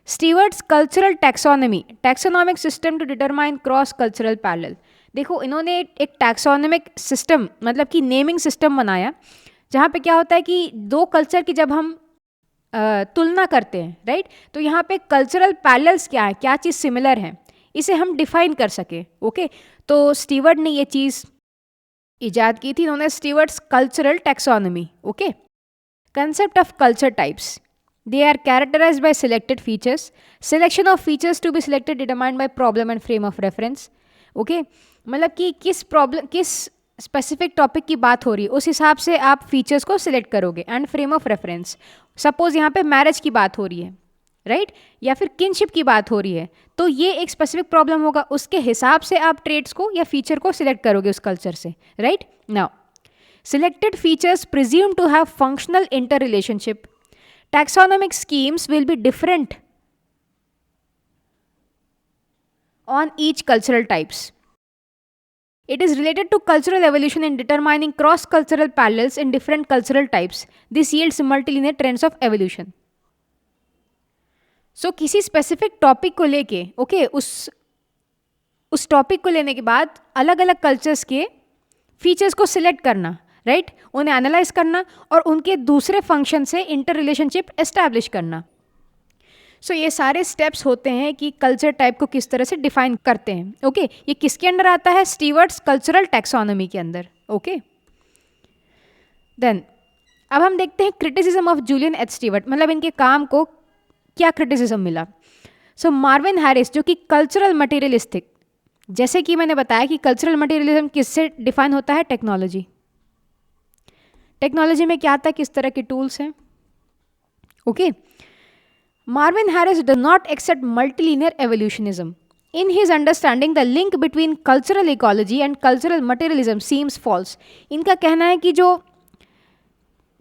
Steward's cultural taxonomy, taxonomic system to determine cross cultural parallel. देखो, इन्होंने एक टैक्सोनॉमिक सिस्टम मतलब कि नेमिंग सिस्टम बनाया, जहाँ पे क्या होता है कि 2 कल्चर की जब हम तुलना करते हैं, राइट, तो यहाँ पे कल्चरल पैरेलल्स क्या है, क्या चीज़ सिमिलर है, इसे हम डिफाइन कर सके. ओके, तो स्टीवर्ट ने ये चीज़ इजाद की थी, इन्होंने Steward's cultural taxonomy. Okay, concept of culture types. They are characterized by selected features. Selection of features to be selected determined by problem and frame of reference. Okay, मतलब कि किस स्पेसिफिक टॉपिक की बात हो रही है, उस हिसाब से आप फीचर्स को सिलेक्ट करोगे. And frame of reference, suppose यहाँ पे मैरिज की बात हो रही है, राइट, या फिर किनशिप की बात हो रही है, तो ये एक स्पेसिफिक प्रॉब्लम होगा, उसके हिसाब से आप ट्रेड्स को या फीचर को सिलेक्ट करोगे उस कल्चर से, right. Now selected features presume to have functional interrelationship. Taxonomic schemes will be different on each cultural types. It is related to cultural evolution in determining cross-cultural parallels in different cultural types. This yields multilinear trends of evolution. So किसी specific topic को लेके, okay, उस topic को लेने के बाद अलग अलग cultures के features को select करना, राइट, उन्हें एनालाइज करना और उनके दूसरे फंक्शन से इंटर रिलेशनशिप एस्टैब्लिश करना. सो ये सारे स्टेप्स होते हैं कि कल्चर टाइप को किस तरह से डिफाइन करते हैं. ओके, ये किसके अंडर आता है? स्टीवर्ट्स कल्चरल टैक्सोनॉमी के अंदर. ओके, देन अब हम देखते हैं criticism of Julian H Steward, मतलब इनके काम को क्या क्रिटिसिज्म मिला. सो मार्विन हैरिस, जो कि कल्चरल मटेरियलिस्टिक, जैसे कि मैंने बताया कि कल्चरल मटेरियलिज्म किससे डिफाइन होता है? टेक्नोलॉजी. टेक्नोलॉजी में क्या आता है, किस तरह के टूल्स हैं. Okay, Marvin Harris does not accept multilinear evolutionism. In his understanding the link between cultural ecology and cultural materialism seems false. इनका कहना है कि जो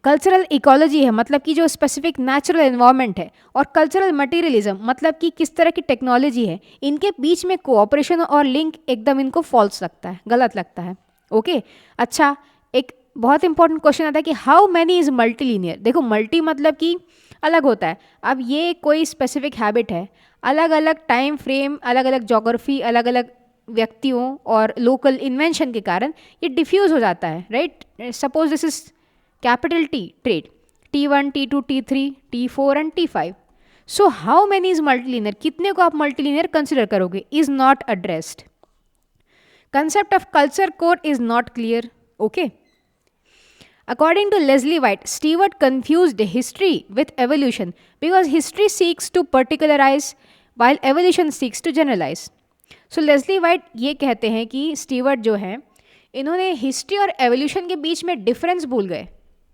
कल्चरल इकोलॉजी है, मतलब कि जो स्पेसिफिक नेचुरल एनवायरनमेंट है, और कल्चरल मटेरियलिज्म मतलब कि किस तरह की टेक्नोलॉजी है, इनके बीच में कोऑपरेशन और लिंक एकदम इनको फॉल्स लगता है, गलत लगता है. ओके, अच्छा, एक बहुत इंपॉर्टेंट क्वेश्चन आता है कि हाउ मैनी इज मल्टीलीनियर. देखो, मल्टी मतलब कि अलग होता है. अब ये कोई स्पेसिफिक हैबिट है, अलग अलग टाइम फ्रेम, अलग अलग जोग्राफी, अलग अलग व्यक्तियों और लोकल इन्वेंशन के कारण ये डिफ्यूज हो जाता है, right. Suppose this is capital T trait, T1, T2, T3, T4 and T5. So how many is multilinear, कितने को आप मल्टीलिनियर कंसिडर करोगे, is not addressed. Concept of culture core is not clear. Okay. According to Leslie White, Stewart confused history with evolution because history seeks to particularize while evolution seeks to generalize. So Leslie White ये कहते हैं कि Stewart जो है, इन्होंने history और evolution के बीच में डिफरेंस भूल गए.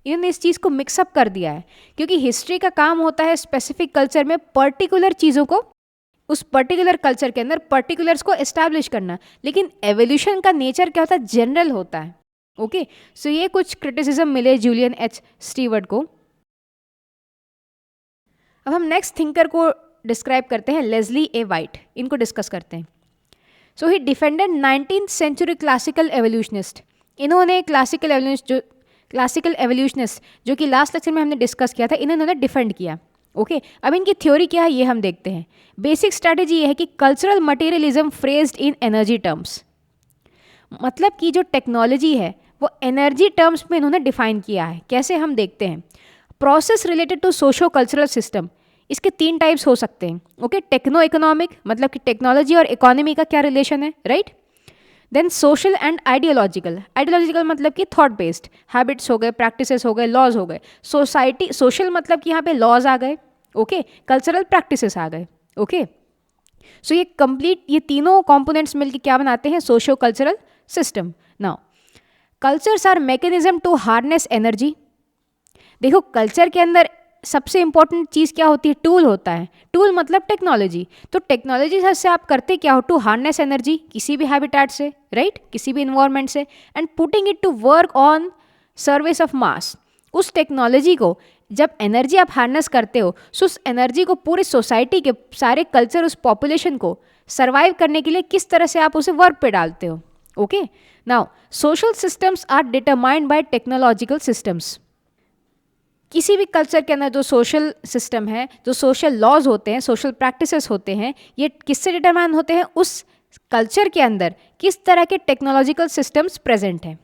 इन्होंने इस चीज़ को मिक्सअप कर दिया है, क्योंकि हिस्ट्री का काम होता है स्पेसिफिक कल्चर में पर्टिकुलर चीज़ों को, उस पर्टिकुलर कल्चर के अंदर पर्टिकुलर्स को एस्टैब्लिश करना, लेकिन एवोल्यूशन का नेचर क्या होता है, जनरल होता है. ओके. सो ये कुछ क्रिटिसिज्म मिले जूलियन एच स्टीवर्ट को. अब हम नेक्स्ट थिंकर को डिस्क्राइब करते हैं, लेस्ली ए वाइट. इनको डिस्कस करते हैं. सो ही defended 19th century classical evolutionist. इन्होंने क्लासिकल एवोल्यूशनिस्ट जो कि लास्ट लेक्चर में हमने डिस्कस किया था, इन्होंने डिफेंड किया. ओके. अब इनकी थ्योरी क्या है ये हम देखते हैं. बेसिक स्ट्रैटेजी ये है कि cultural materialism phrased in energy terms. मतलब कि जो टेक्नोलॉजी है वो एनर्जी टर्म्स में इन्होंने डिफाइन किया है. कैसे, हम देखते हैं. Process related to socio cultural system, इसके 3 टाइप्स हो सकते हैं. ओके. टेक्नो इकोनॉमिक, मतलब कि टेक्नोलॉजी और इकोनॉमी का क्या रिलेशन है, right. Then social and ideological. Ideological मतलब कि थॉट बेस्ड, हैबिट्स हो गए, प्रैक्टिसेस हो गए, लॉज हो गए. सोसाइटी सोशल मतलब कि यहाँ पे लॉज आ गए. ओके. कल्चरल प्रैक्टिसेस आ गए. ओके. सो ये कंप्लीट, ये तीनों कॉम्पोनेंट्स मिलकर क्या बनाते हैं, socio cultural system. Now cultures are mechanism to harness energy. देखो कल्चर के अंदर सबसे इंपॉर्टेंट चीज़ क्या होती है, टूल होता है. टूल मतलब टेक्नोलॉजी. तो टेक्नोलॉजी से आप करते क्या हो, टू हार्नेस एनर्जी किसी भी हैबिटेट से, राइट, किसी भी इन्वायरमेंट से, and putting it to work on service of mass. उस टेक्नोलॉजी को जब एनर्जी आप हार्नेस करते हो, सो उस एनर्जी को पूरी सोसाइटी के सारे कल्चर, उस पॉपुलेशन को सर्वाइव करने के लिए किस तरह से आप उसे वर्क पे डालते हो. Okay. Now social systems are determined by technological systems. किसी भी कल्चर के अंदर जो सोशल सिस्टम है, जो सोशल लॉज होते हैं, सोशल प्रैक्टिसेस होते हैं, ये किससे डिटरमाइन होते हैं, उस कल्चर के अंदर किस तरह के टेक्नोलॉजिकल सिस्टम्स प्रेजेंट हैं.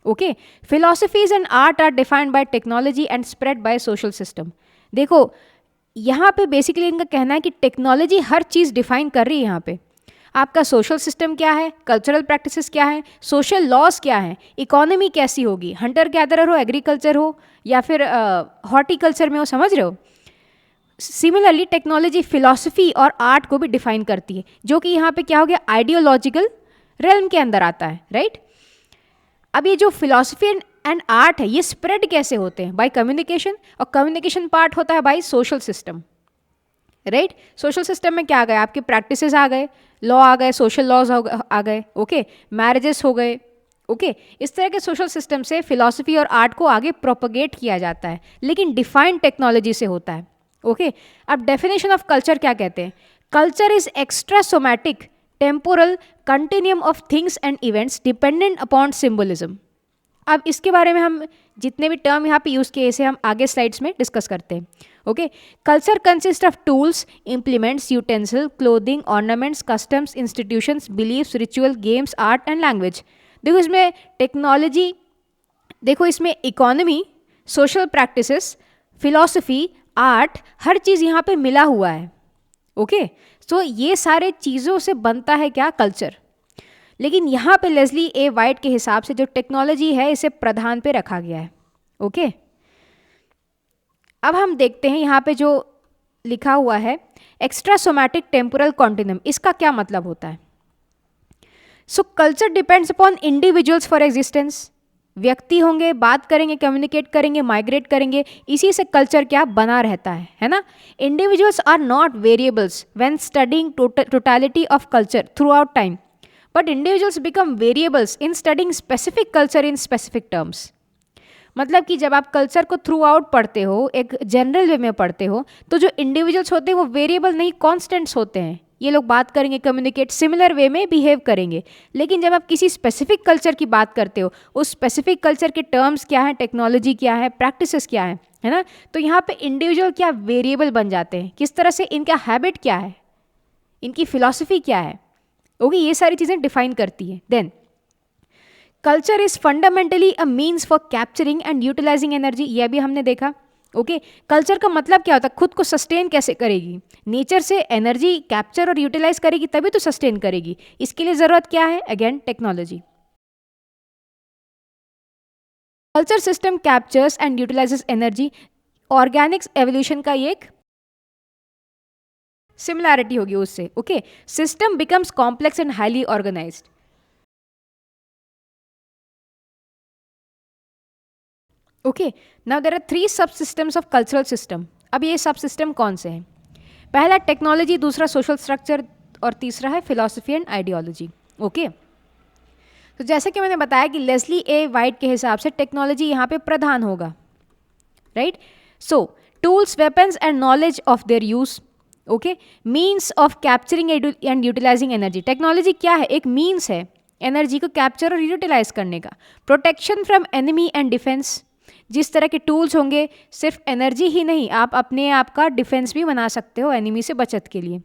Okay. Philosophies and art are defined by technology and spread by social system. देखो यहाँ पे बेसिकली इनका कहना है कि टेक्नोलॉजी हर चीज़ डिफाइन कर रही है. यहाँ पे आपका सोशल सिस्टम क्या है, कल्चरल प्रैक्टिसेस क्या है, सोशल लॉज क्या है, इकोनॉमी कैसी होगी, हंटर गैदरर हो, एग्रीकल्चर हो, या फिर हॉर्टिकल्चर में हो, समझ रहे हो. सिमिलरली टेक्नोलॉजी फिलॉसफी और आर्ट को भी डिफाइन करती है, जो कि यहाँ पे क्या हो गया, आइडियोलॉजिकल रेल्म के अंदर आता है, राइट. अब ये जो फिलॉसफी एंड आर्ट है, ये स्प्रेड कैसे होते हैं, बाय कम्युनिकेशन, और कम्युनिकेशन पार्ट होता है bye social system, right. Social system में क्या आ गए, आपके प्रैक्टिसेस आ गए, लॉ आ गए, सोशल लॉज आ गए. ओके. मैरिजेस हो गए. ओके. इस तरह के सोशल सिस्टम से फिलॉसफी और आर्ट को आगे प्रोपगेट किया जाता है, लेकिन डिफाइंड टेक्नोलॉजी से होता है. ओके. अब डेफिनेशन ऑफ कल्चर क्या कहते हैं, culture is extra somatic temporal continuum of things and events dependent upon symbolism. अब इसके बारे में हम जितने भी टर्म यहाँ पे यूज़ किए, इसे हम आगे स्लाइड्स में डिस्कस करते हैं. Okay. Culture consist of tools, implements, utensil, clothing, ornaments, customs, institutions, beliefs, ritual, games, art and language. देखो इसमें टेक्नोलॉजी, देखो इसमें economy, social practices, philosophy, art, हर चीज़ यहाँ पे मिला हुआ है. ओके. सो ये सारे चीज़ों से बनता है क्या, कल्चर. लेकिन यहाँ पे लेस्ली ए वाइट के हिसाब से जो टेक्नोलॉजी है इसे प्रधान पे रखा गया है. ओके. अब हम देखते हैं यहाँ पे जो लिखा हुआ है एक्स्ट्रा सोमैटिक टेम्पोरल कॉन्टिन्यूम, इसका क्या मतलब होता है. सो culture depends upon individuals for existence. व्यक्ति होंगे, बात करेंगे, कम्युनिकेट करेंगे, माइग्रेट करेंगे, इसी से कल्चर क्या बना रहता है ना. Individuals are not variables when studying totality of culture throughout time, but individuals become variables in studying specific culture in specific terms. मतलब कि जब आप कल्चर को थ्रू आउट पढ़ते हो, एक जनरल वे में पढ़ते हो, तो जो इंडिविजुअल्स होते हैं वो वेरिएबल नहीं, कॉन्स्टेंट्स होते हैं. ये लोग बात करेंगे, कम्युनिकेट सिमिलर वे में बिहेव करेंगे. लेकिन जब आप किसी स्पेसिफिक कल्चर की बात करते हो, उस स्पेसिफिक कल्चर के टर्म्स क्या है, टेक्नोलॉजी क्या है, प्रैक्टिसेस क्या है ना, तो यहाँ पे इंडिविजुअल क्या वेरिएबल बन जाते हैं. किस तरह से, इनका हैबिट क्या है, इनकी फिलॉसफी क्या है, ओके, ये सारी चीज़ें डिफाइन करती है। Then culture is fundamentally a means for capturing and utilising energy, यह भी हमने देखा। ओके, कल्चर का मतलब क्या होता है, खुद को सस्टेन कैसे करेगी, नेचर से एनर्जी कैप्चर और यूटिलाइज करेगी तभी तो सस्टेन करेगी। इसके लिए ज़रूरत क्या है, again technology. Culture system captures and utilises energy, organics evolution का ये एक सिमिलैरिटी होगी उससे। Okay, system becomes complex and highly organised. Okay, now there are 3 सब सिस्टम्स ऑफ कल्चरल सिस्टम। अब ये सब सिस्टम कौन से हैं? पहला टेक्नोलॉजी, दूसरा सोशल स्ट्रक्चर और तीसरा है फिलॉसफी एंड आइडियोलॉजी। ओके, तो जैसे कि मैंने बताया कि लेस्ली ए वाइट के हिसाब से टेक्नोलॉजी यहाँ पे प्रधान होगा, right. So tools, weapons and knowledge of their use, okay, means of capturing and utilising energy. Technology क्या है, एक मीन्स है एनर्जी को कैप्चर और यूटिलाइज करने का। Protection from enemy and defence, जिस तरह के टूल्स होंगे, सिर्फ एनर्जी ही नहीं, आप अपने आप का डिफेंस भी बना सकते हो एनिमी से बचत के लिए।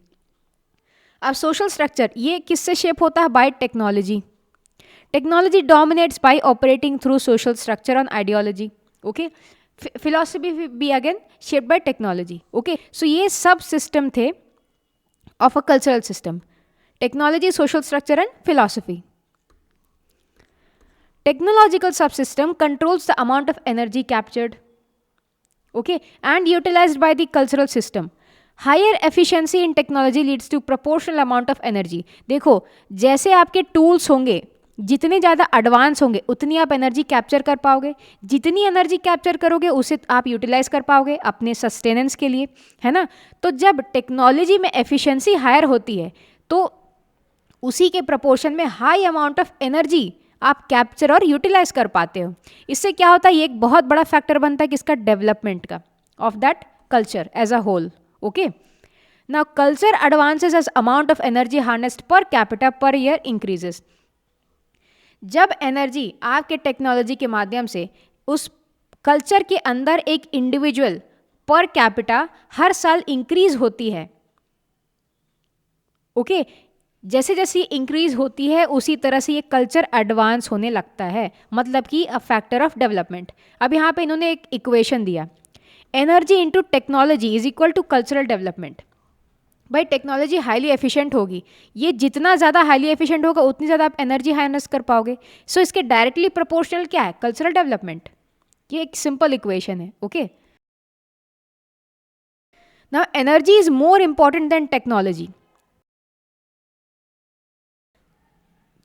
अब सोशल स्ट्रक्चर, ये किससे शेप होता है, by technology. Technology dominates by operating through social structure on ideology. Okay, philosophy भी again shape by technology. Okay, so ये सब सिस्टम थे of a cultural system, technology, social structure and philosophy. Technological subsystem controls the amount of energy captured, okay, and utilized by the cultural system. Higher efficiency in technology leads to proportional amount of energy. देखो, जैसे आपके tools होंगे, जितने ज़्यादा advance होंगे उतनी आप energy capture कर पाओगे, जितनी एनर्जी कैप्चर करोगे उसे आप यूटिलाइज कर पाओगे अपने सस्टेनेंस के लिए, है ना। तो जब टेक्नोलॉजी में एफिशिएंसी हायर होती है तो उसी के प्रपोर्शन में हाई अमाउंट ऑफ एनर्जी आप कैप्चर और यूटिलाइज कर पाते हो। इससे क्या होता है, ये एक बहुत बड़ा फैक्टर बनता है किसका, डेवलपमेंट का, of that culture as a whole. Okay, now culture advances as amount of energy harnessed per capita per year increases. जब एनर्जी आपके टेक्नोलॉजी के माध्यम से उस कल्चर के अंदर एक इंडिविजुअल पर कैपिटा हर साल इंक्रीज होती है, ओके, जैसे जैसे ये इंक्रीज होती है उसी तरह से ये कल्चर एडवांस होने लगता है, मतलब कि अ फैक्टर ऑफ डेवलपमेंट। अब यहाँ पे इन्होंने एक इक्वेशन दिया, energy into technology is equal to cultural development. भाई टेक्नोलॉजी हाईली एफिशिएंट होगी, ये जितना ज़्यादा हाईली एफिशिएंट होगा उतनी ज़्यादा आप एनर्जी हार्नेस कर पाओगे। सो इसके डायरेक्टली प्रोपोर्शनल क्या है, कल्चरल डेवलपमेंट। ये एक सिंपल इक्वेशन है। Okay, now energy is more important than technology.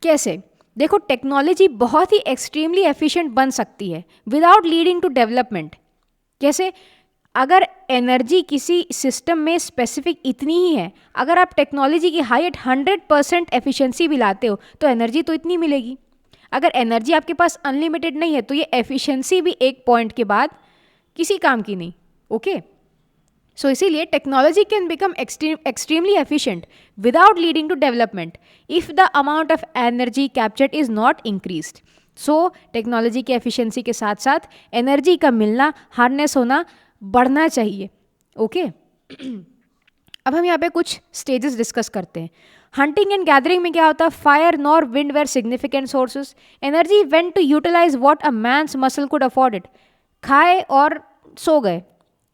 कैसे, देखो, टेक्नोलॉजी बहुत ही एक्सट्रीमली एफिशिएंट बन सकती है विदाउट लीडिंग टू डेवलपमेंट। कैसे, अगर एनर्जी किसी सिस्टम में स्पेसिफिक इतनी ही है, अगर आप टेक्नोलॉजी की हाई एट 100% एफिशिएंसी भी लाते हो तो एनर्जी तो इतनी मिलेगी। अगर एनर्जी आपके पास अनलिमिटेड नहीं है तो ये एफिशिएंसी भी एक पॉइंट के बाद किसी काम की नहीं। ओके, सो इसीलिए technology can become extremely efficient without leading to development if the amount of energy captured is not increased. So technology की एफिशिएंसी के साथ साथ एनर्जी का मिलना, हार्नेस होना बढ़ना चाहिए। ओके, अब हम यहाँ पे कुछ स्टेजेस डिस्कस करते हैं। हंटिंग एंड गैदरिंग में क्या होता है, fire nor wind were significant sources, energy went to utilise what a man's muscle could afford it. खाए और सो गए,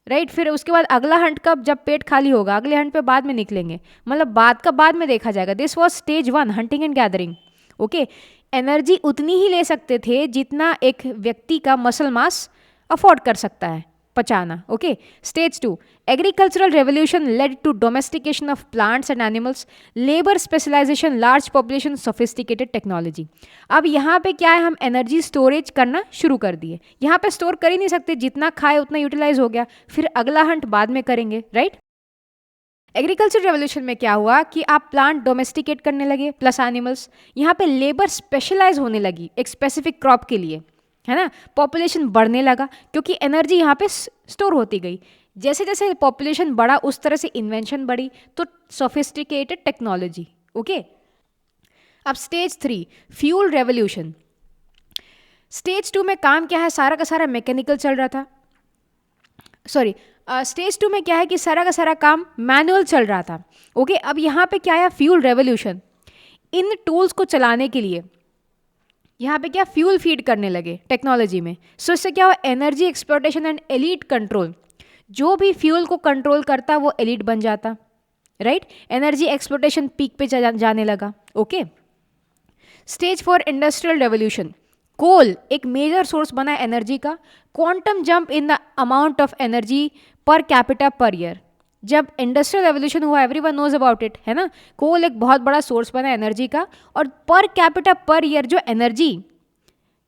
राइट, फिर उसके बाद अगला हंट कब, जब पेट खाली होगा, अगले हंट पे बाद में निकलेंगे, मतलब बाद का बाद में देखा जाएगा। This was stage 1, hunting and gathering. Okay, energy उतनी ही ले सकते थे जितना एक व्यक्ति का मसल मास अफोर्ड कर सकता है पचाना। Okay, stage 2, agricultural revolution led to domestication of plants and animals, labour specialisation, large population, sophisticated technology. अब यहाँ पे क्या है, हम एनर्जी स्टोरेज करना शुरू कर दिए। यहाँ पे स्टोर कर ही नहीं सकते, जितना खाए उतना यूटिलाइज हो गया, फिर अगला हंट बाद में करेंगे, राइट। एग्रीकल्चर रेवोल्यूशन में क्या हुआ कि आप प्लांट डोमेस्टिकेट करने लगे प्लस एनिमल्स, यहाँ पे लेबर स्पेशलाइज होने लगी एक स्पेसिफिक क्रॉप के लिए, है ना। पॉपुलेशन बढ़ने लगा क्योंकि एनर्जी यहाँ पे स्टोर होती गई। जैसे जैसे पॉपुलेशन बढ़ा उस तरह से इन्वेंशन बढ़ी, तो सोफिस्टिकेटेड टेक्नोलॉजी। ओके, अब स्टेज 3, फ्यूल रेवोल्यूशन। स्टेज 2 में काम क्या है, सारा का सारा मैकेनिकल चल रहा था, सॉरी, स्टेज 2 में क्या है कि सारा का सारा काम मैनुअल चल रहा था। ओके, अब यहाँ पे क्या है, फ्यूल रेवोल्यूशन। इन टूल्स को चलाने के लिए यहाँ पे क्या फ्यूल फीड करने लगे टेक्नोलॉजी में। सो इससे क्या हुआ, energy exploitation and elite control. जो भी फ्यूल को कंट्रोल करता वो एलीट बन जाता, राइट। एनर्जी एक्सप्लोटेशन पीक पे जाने लगा। Okay, stage 4 industrial revolution. Coal एक मेजर सोर्स बना एनर्जी का। Quantum jump in the amount of energy per capita per year. जब इंडस्ट्रियल रेवोल्यूशन हुआ, एवरीवन नोज अबाउट इट, है ना। कोल एक बहुत बड़ा सोर्स बना एनर्जी का, और पर कैपिटा पर ईयर जो एनर्जी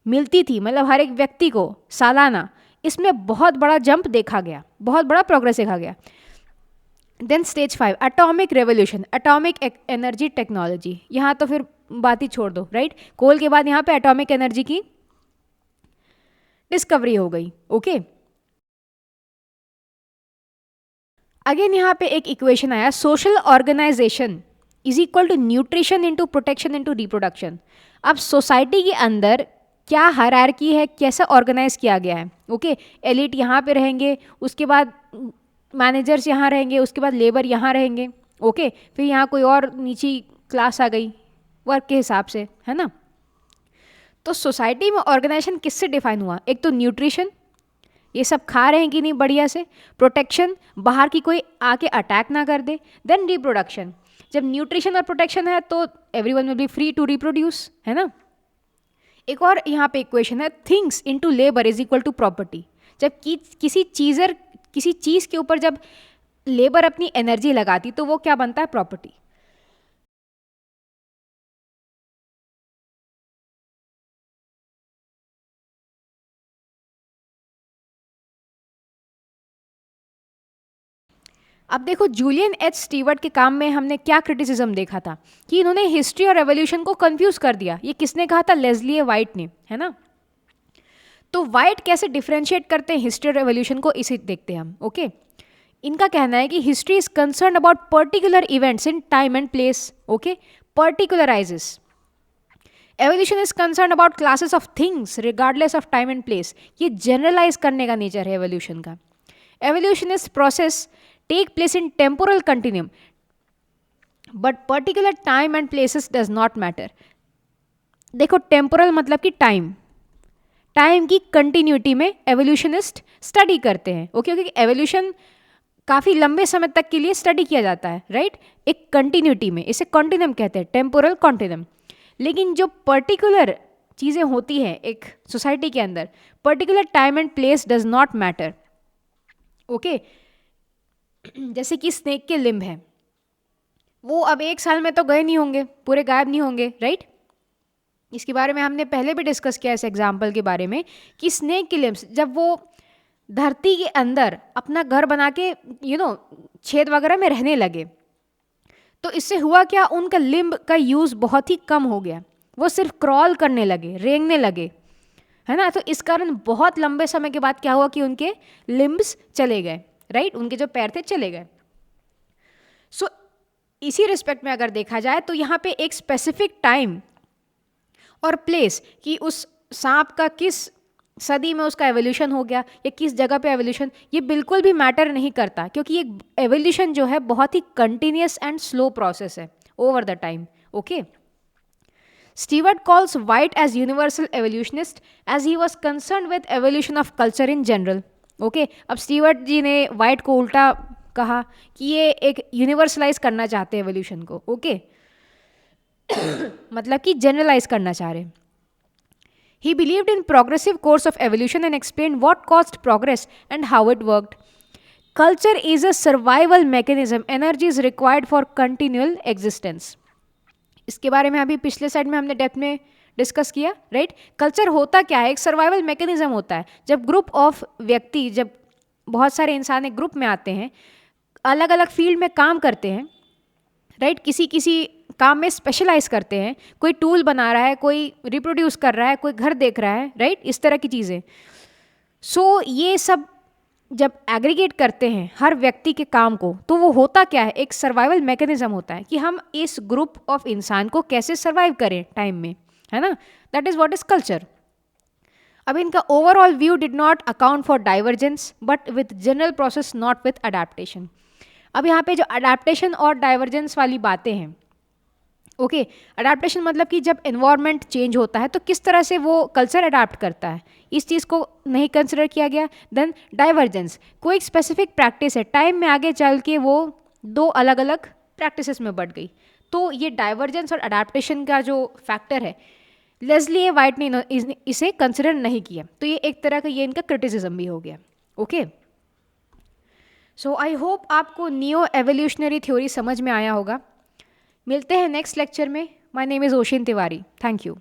मिलती थी, मतलब हर एक व्यक्ति को सालाना, इसमें बहुत बड़ा जंप देखा गया, बहुत बड़ा प्रोग्रेस देखा गया। Then stage 5 atomic revolution, atomic energy technology. यहाँ तो फिर बात ही छोड़ दो, राइट। कोल के बाद यहाँ पे एटॉमिक एनर्जी की डिस्कवरी हो गई। ओके, अगेन यहाँ पे एक इक्वेशन आया, social organisation is equal to nutrition into protection into reproduction. अब सोसाइटी के अंदर क्या हायरार्की है, कैसा ऑर्गेनाइज किया गया है। ओके, एलिट यहाँ पे रहेंगे, उसके बाद मैनेजर्स यहाँ रहेंगे, उसके बाद लेबर यहाँ रहेंगे। ओके, फिर यहाँ कोई और नीची क्लास आ गई वर्क के हिसाब से, है ना। तो सोसाइटी में ऑर्गेनाइजेशन किससे डिफाइन हुआ, एक तो न्यूट्रिशन, ये सब खा रहे हैं कि नहीं बढ़िया से, प्रोटेक्शन, बाहर की कोई आके अटैक ना कर दे, देन रिप्रोडक्शन। जब न्यूट्रिशन और प्रोटेक्शन है तो everyone will be free to reproduce, है ना। एक और यहाँ पे इक्वेशन है, things into labour is equal to property. जब किसी चीज़ के ऊपर जब लेबर अपनी एनर्जी लगाती तो वो क्या बनता है, प्रॉपर्टी। अब देखो, जूलियन एच स्टीवर्ट के काम में हमने क्या क्रिटिसिज्म देखा था कि इन्होंने हिस्ट्री और रेवोल्यूशन को कंफ्यूज कर दिया। ये किसने कहा था, लेस्ली वाइट ने, है ना। तो वाइट कैसे डिफरेंशिएट करते हैं हिस्ट्री और रेवोल्यूशन को, इसे देखते हैं हम। ओके, इनका कहना है कि history is concern about particular events in time and place. Okay, particularises. Evolution is concern about classes of things regardless of time and place. ये जनरलाइज करने का नेचर है एवोल्यूशन का। Evolutionist process take place in temporal continuum but particular time and places does not matter। देखो, temporal मतलब कि time की continuity में एवोल्यूशनिस्ट स्टडी करते हैं। ओके, क्योंकि एवोल्यूशन काफ़ी लंबे समय तक के लिए स्टडी किया जाता है, राइट, एक कंटिन्यूटी में, इसे कॉन्टिन्यूम कहते हैं, टेम्पोरल कॉन्टिन्यूम। लेकिन जो पर्टिकुलर चीज़ें होती हैं एक सोसाइटी के अंदर, particular time and place does not matter. Okay, जैसे कि स्नेक के लिम्ब हैं, वो अब 1 साल में तो गए नहीं होंगे, पूरे गायब नहीं होंगे, राइट। इसके बारे में हमने पहले भी डिस्कस किया इस एग्जाम्पल के बारे में कि स्नेक के लिम्ब्स जब वो धरती के अंदर अपना घर बना के छेद वगैरह में रहने लगे, तो इससे हुआ क्या, उनका लिम्ब का यूज़ बहुत ही कम हो गया। वो सिर्फ क्रॉल करने लगे, रेंगने लगे, है ना। तो इस कारण बहुत लंबे समय के बाद क्या हुआ कि उनके लिम्ब्स चले गए, राइट, उनके जो पैर थे चले गए। सो इसी रिस्पेक्ट में अगर देखा जाए तो यहाँ पे एक स्पेसिफिक टाइम और प्लेस कि उस सांप का किस सदी में उसका एवोल्यूशन हो गया या किस जगह पे एवोल्यूशन, ये बिल्कुल भी मैटर नहीं करता, क्योंकि ये एवोल्यूशन जो है बहुत ही कंटिन्यूस एंड स्लो प्रोसेस है over the time. Okay, Steward calls White as universal evolutionist as he was concern with evolution of culture in general. Okay, अब स्टीवर्ट जी ने वाइट को उल्टा कहा कि ये एक यूनिवर्सलाइज करना चाहते हैं एवोल्यूशन को। ओके, मतलब कि जनरलाइज करना चाह रहे हैं। ही believed in progressive course of evolution and explain what caused progress and how it worked. Culture is a survival mechanism, energy is required for continual existence. इसके बारे में अभी पिछले साइड में हमने डेप्थ में डिस्कस किया, राइट। कल्चर होता क्या है, एक सर्वाइवल मैकेनिज्म होता है। जब ग्रुप ऑफ व्यक्ति, जब बहुत सारे इंसान एक ग्रुप में आते हैं, अलग अलग फील्ड में काम करते हैं, राइट, किसी काम में स्पेशलाइज करते हैं, कोई टूल बना रहा है, कोई रिप्रोड्यूस कर रहा है, कोई घर देख रहा है, राइट, इस तरह की चीज़ें। सो ये सब जब एग्रीगेट करते हैं हर व्यक्ति के काम को, तो वो होता क्या है, एक सर्वाइवल मैकेनिज्म होता है कि हम इस ग्रुप ऑफ इंसान को कैसे सर्वाइव करें टाइम में, है ना। That is what is culture. अब इनका overall view did not account for divergence but with general process not with adaptation. अब यहाँ पे जो अडेप्टेशन और डाइवर्जेंस वाली बातें हैं, ओके, अडेप्टेशन मतलब कि जब एनवायरनमेंट चेंज होता है तो किस तरह से वो कल्चर अडेप्ट करता है, इस चीज़ को नहीं कंसिडर किया गया। देन डाइवर्जेंस, कोई एक स्पेसिफिक प्रैक्टिस है, टाइम में आगे चल के वो दो अलग अलग प्रैक्टिसेस में बढ़ गई, तो ये डाइवर्जेंस और अडेप्टेशन का जो फैक्टर है लेस्ली ए वाइट ने इसे कंसिडर नहीं किया, तो ये एक तरह का ये इनका क्रिटिसिज्म भी हो गया। ओके, सो आई होप आपको नियो एवोल्यूशनरी थ्योरी समझ में आया होगा। मिलते हैं नेक्स्ट लेक्चर में। My name is ocean Tiwari. Thank you.